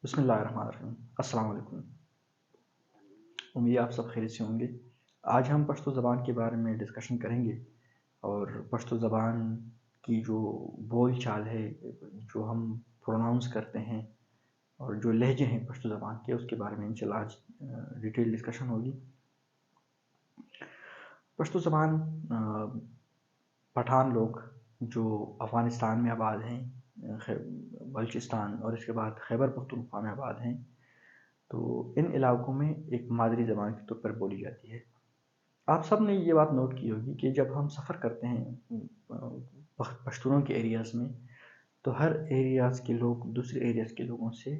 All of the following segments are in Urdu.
بسم اللہ الرحمن الرحیم۔ السلام علیکم۔ امید آپ سب خیریت سے ہوں گے۔ آج ہم پشتو زبان کے بارے میں ڈسکشن کریں گے اور پشتو زبان کی جو بول چال ہے، جو ہم پروناؤنس کرتے ہیں اور جو لہجے ہیں پشتو زبان کے، اس کے بارے میں انشاءاللہ آج ڈیٹیل ڈسکشن ہوگی۔ پشتو زبان پٹھان لوگ جو افغانستان میں آباد ہیں، بلوچستان اور اس کے بعد خیبر پختونخوا میں آباد ہیں، تو ان علاقوں میں ایک مادری زبان کے طور پر بولی جاتی ہے۔ آپ سب نے یہ بات نوٹ کی ہوگی کہ جب ہم سفر کرتے ہیں پشتونوں کے ایریاز میں، تو ہر ایریاز کے لوگ دوسرے ایریاز کے لوگوں سے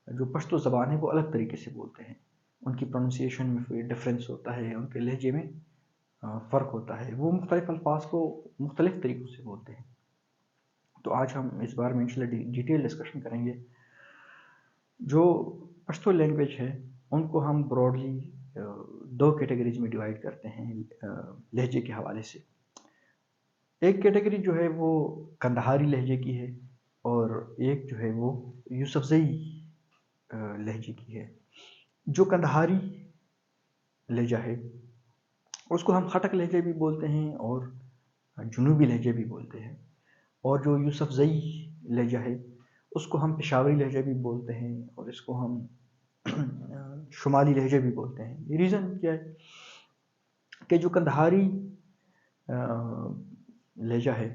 جو پشتو زبان ہے وہ الگ طریقے سے بولتے ہیں۔ ان کی پروننسیشن میں کوئی ڈفرینس ہوتا ہے، ان کے لہجے میں فرق ہوتا ہے، وہ مختلف الفاظ کو مختلف طریقوں سے بولتے ہیں۔ تو آج ہم اس بارے میں انشاءاللہ ڈیٹیل ڈسکشن کریں گے۔ جو پشتو لینگویج ہے ان کو ہم براڈلی دو کیٹیگریز میں ڈیوائیڈ کرتے ہیں لہجے کے حوالے سے۔ ایک کیٹیگری جو ہے وہ کندہاری لہجے کی ہے اور ایک جو ہے وہ یوسفزئی لہجے کی ہے۔ جو کندہاری لہجہ ہے اس کو ہم خٹک لہجے بھی بولتے ہیں اور جنوبی لہجے بھی بولتے ہیں، اور جو یوسفزئی لہجہ ہے اس کو ہم پشاوری لہجہ بھی بولتے ہیں اور اس کو ہم شمالی لہجے بھی بولتے ہیں۔ یہ ریزن کیا ہے کہ جو کندہاری لہجہ ہے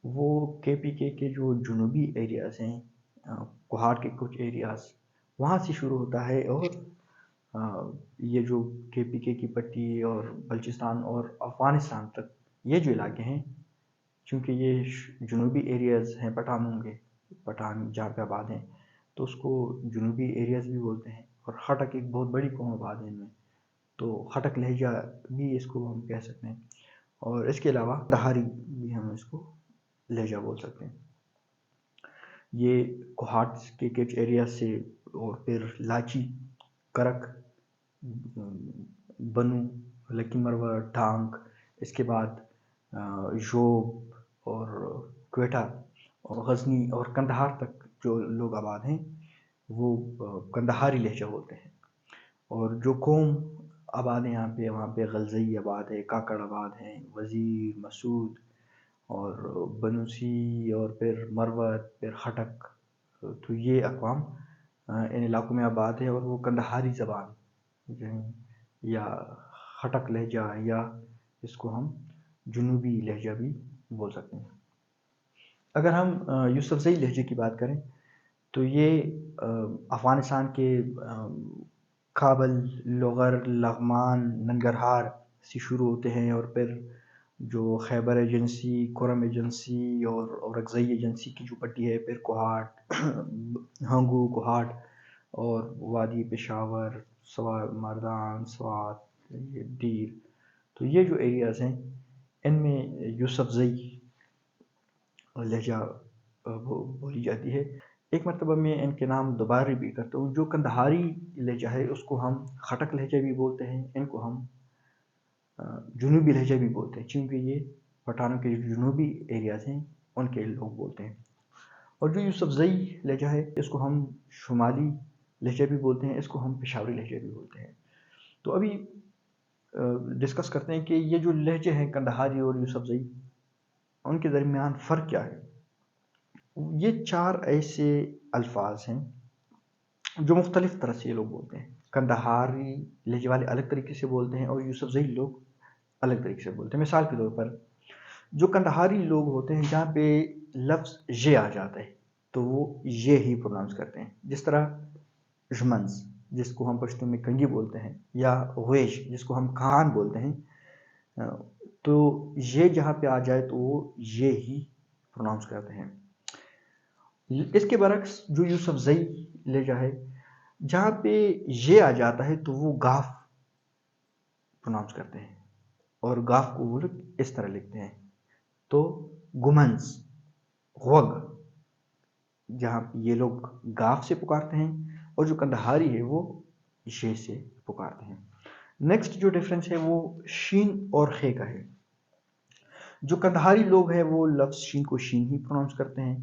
وہ کے پی کے جو جنوبی ایریاز ہیں، کوہاٹ کے کچھ ایریاز، وہاں سے شروع ہوتا ہے، اور یہ جو کے پی کے کی پٹی اور بلوچستان اور افغانستان تک یہ جو علاقے ہیں، چونکہ یہ جنوبی ایریاز ہیں پٹھانوں کے، پٹھان جہاں پہ آباد ہیں، تو اس کو جنوبی ایریاز بھی بولتے ہیں، اور خٹک ایک بہت بڑی قوم آباد ہے ان میں، تو خٹک لہجہ بھی اس کو ہم کہہ سکتے ہیں، اور اس کے علاوہ کندہاری بھی ہم اس کو لہجہ بول سکتے ہیں۔ یہ کوہاٹ کے کچھ ایریا سے، اور پھر لاچی، کرک، بنو، لکی مروہ، ڈھانک، اس کے بعد ژوب اور کوئٹہ اور غزنی اور کندہار تک جو لوگ آباد ہیں وہ کندہاری لہجہ بولتے ہیں۔ اور جو قوم آباد ہے یہاں پہ، وہاں پہ غلزئی آباد ہے، کاکڑ آباد ہیں، وزیر، مسعود اور بنوسی اور پھر مروت، پھر خٹک، تو یہ اقوام ان علاقوں میں آباد ہے، اور وہ کندہاری زبان یا خٹک لہجہ یا اس کو ہم جنوبی لہجہ بھی بول سکتے ہیں۔ اگر ہم یوسفزئی لہجے کی بات کریں تو یہ افغانستان کے کابل، لوغر، لغمان، ننگرہار سے شروع ہوتے ہیں، اور پھر جو خیبر ایجنسی، کورم ایجنسی اور اورکزئی ایجنسی کی جو پٹی ہے، پھر کوہاٹ، ہنگو، کوہاٹ اور وادی پشاور، مردان، سوات، ڈیر، تو یہ جو ایریاز ہیں ان میں یوسفزئی لہجہ بولی جاتی ہے۔ ایک مرتبہ میں ان کے نام دوبارہ ریپیٹ کرتا ہوں۔ جو کندہاری لہجہ ہے اس کو ہم خٹک لہجہ بھی بولتے ہیں، ان کو ہم جنوبی لہجہ بھی بولتے ہیں، چونکہ یہ پٹھانوں کے جو جنوبی ایریاز ہیں ان کے لوگ بولتے ہیں۔ اور جو یوسفزئی لہجہ ہے اس کو ہم شمالی لہجہ بھی بولتے ہیں، اس کو ہم پشاوری لہجہ بھی بولتے ہیں۔ تو ابھی ڈسکس کرتے ہیں کہ یہ جو لہجے ہیں کندہاری اور یوسفزئی، ان کے درمیان فرق کیا ہے۔ یہ چار ایسے الفاظ ہیں جو مختلف طرح سے یہ لوگ بولتے ہیں۔ کندہاری لہجے والے الگ طریقے سے بولتے ہیں اور یوسفزئی لوگ الگ طریقے سے بولتے ہیں۔ مثال کے طور پر جو کندہاری لوگ ہوتے ہیں جہاں پہ لفظ یہ آ جاتا ہے تو وہ یہ ہی پروناؤنس کرتے ہیں، جس طرح ژمنز جس کو ہم پشتو میں کنگی بولتے ہیں، یا غویش جس کو ہم کھان بولتے ہیں، تو یہ جہاں پہ آ جائے تو وہ یہ ہی پروناؤنس کرتے ہیں۔ اس کے برعکس جو یوسفزئی لہجہ ہے جہاں پہ یہ آ جاتا ہے تو وہ گاف پروناؤنس کرتے ہیں، اور گاف کو وہ لوگ اس طرح لکھتے ہیں، تو گمنز، غوگ، جہاں یہ لوگ گاف سے پکارتے ہیں، اور جو کندہاری ہے وہ یہ سے پکارتے ہیں۔ نیکسٹ جو ڈیفرنس ہے وہ شین اور خے کا ہے۔ جو کندہاری لوگ ہیں وہ لفظ شین کو شین ہی پروناؤنس کرتے ہیں،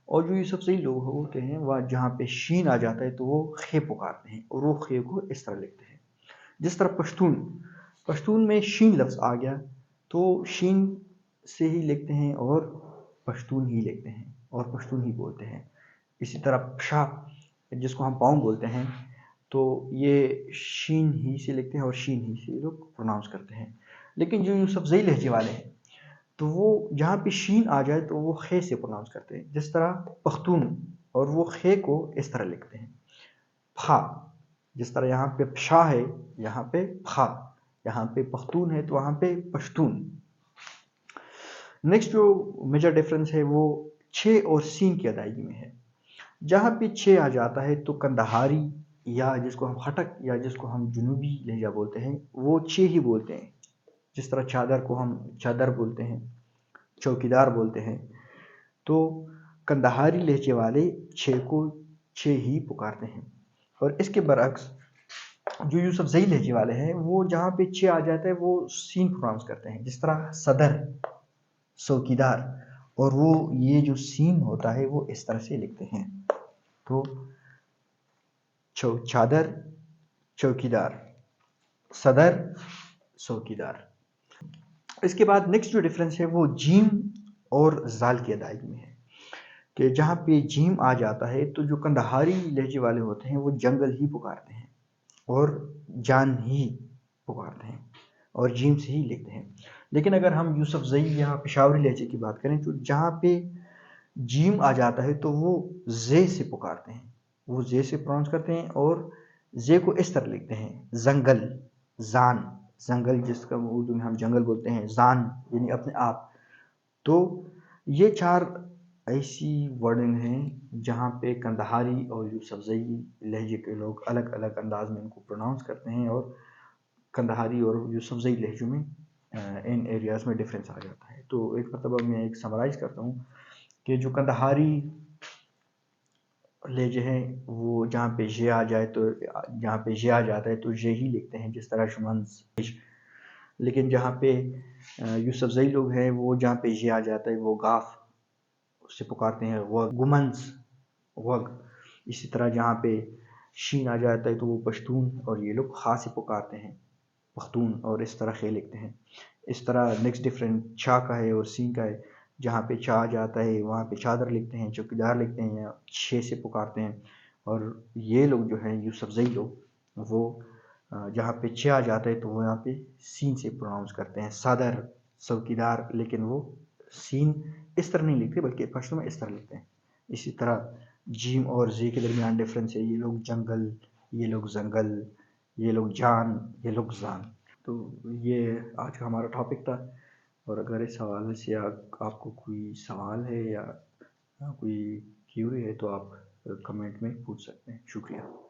اور جو یوسفزئی لوگ ہوتے ہیں وہ جہاں پہ شین آ جاتا ہے تو وہ خے پکارتے ہیں، اور وہ خے کو اس طرح لکھتے ہیں جس طرح پشتون میں شین لفظ آ گیا تو شین سے ہی لکھتے ہیں اور پشتون ہی لکھتے ہیں اور پشتون ہی بولتے ہیں۔ اسی طرح پشا جس کو ہم پاؤں بولتے ہیں تو یہ شین ہی سے لکھتے ہیں اور شین ہی سے لوگ پروناؤنس کرتے ہیں۔ لیکن جو یوسفزئی لہجے والے ہیں تو وہ جہاں پہ شین آ جائے تو وہ خے سے پروناؤنس کرتے ہیں، جس طرح پختون، اور وہ خے کو اس طرح لکھتے ہیں پھا، جس طرح یہاں پہ پشا ہے یہاں پہ پھا، یہاں پہ پختون ہے تو وہاں پہ پشتون۔ نیکسٹ جو میجر ڈیفرنس ہے وہ چھ اور سین کی ادائیگی میں ہے۔ جہاں پہ چھ آ جاتا ہے تو کندہاری یا جس کو ہم ہٹک یا جس کو ہم جنوبی لہجہ بولتے ہیں وہ چھ ہی بولتے ہیں، جس طرح چادر کو ہم چادر بولتے ہیں، چوکیدار بولتے ہیں، تو کندہاری لہجے والے چھ کو چھ ہی پکارتے ہیں۔ اور اس کے برعکس جو یوسفزئی لہجے والے ہیں وہ جہاں پہ چھ آ جاتا ہے وہ سین پروناؤنس کرتے ہیں، جس طرح صدر، چوکیدار، اور وہ یہ جو سین ہوتا ہے وہ اس طرح سے لکھتے ہیں تو چادر، چوکیدار، صدر، چوکیدار۔ اس کے بعد نیکسٹ جو ڈیفرنس ہے وہ جیم اور زال کی ادائیگی میں ہے کہ جہاں پہ جیم آ جاتا ہے تو جو کندہاری لہجے والے ہوتے ہیں وہ جنگل ہی پکارتے ہیں اور جان ہی پکارتے ہیں اور جیم سے ہی لکھتے ہیں۔ لیکن اگر ہم یوسفزئی یا پشاوری لہجے کی بات کریں تو جہاں پہ جیم آ جاتا ہے تو وہ زے سے پکارتے ہیں، وہ زے سے پروناؤنس کرتے ہیں اور زے کو اس طرح لکھتے ہیں زنگل، زان، زنگل جس کا اردو میں ہم جنگل بولتے ہیں، زان یعنی اپنے آپ۔ تو یہ چار ایسی ورڈنگ ہیں جہاں پہ کندہاری اور یوسفزئی لہجے کے لوگ الگ الگ انداز میں ان کو پروناؤنس کرتے ہیں، اور کندہاری اور یوسفزئی لہجوں میں ان ایریاز میں ڈفرینس آ جاتا ہے۔ تو ایک مرتبہ میں ایک سمرائز کرتا ہوں کہ جو کندہاری لہجے ہیں وہ جہاں پہ ژ آ جائے تو جہاں پہ ژ آ جاتا ہے تو ژ ہی لکھتے ہیں، جس طرح شمنز۔ لیکن جہاں پہ یوسفزئی لوگ ہیں وہ جہاں پہ ژ آ جاتا ہے وہ گاف سے پکارتے ہیں، گمنز، وگ۔ اسی طرح جہاں پہ شین آ جاتا ہے تو وہ پشتون اور یہ لوگ خا سے پکارتے ہیں، پختون، اور اس طرح خے لکھتے ہیں۔ اس طرح نیکسٹ ڈفرینٹ چھا کا ہے اور سین کا ہے، جہاں پہ چا آ جاتا ہے وہاں پہ چادر لکھتے ہیں، چوکیدار لکھتے ہیں یا چھ سے پکارتے ہیں۔ اور یہ لوگ جو ہیں یوسفزئی لوگ وہ جہاں پہ چھ آ جاتا ہے تو وہ یہاں پہ سین سے پروناؤنس کرتے ہیں، صدر، چوکیدار، لیکن وہ سین اس طرح نہیں لکھتے بلکہ پشتو میں اس طرح لکھتے ہیں۔ اسی طرح جیم اور زی کے درمیان ڈفرینس ہے، یہ لوگ جنگل، یہ لوگ زنگل، یہ لوگ جان، یہ لوگ زان۔ تو یہ آج کا ہمارا ٹاپک تھا، اور اگر اس حوالے سے آپ کو کوئی سوال ہے یا کوئی کیوری ہے تو آپ کمنٹ میں پوچھ سکتے ہیں۔ شکریہ۔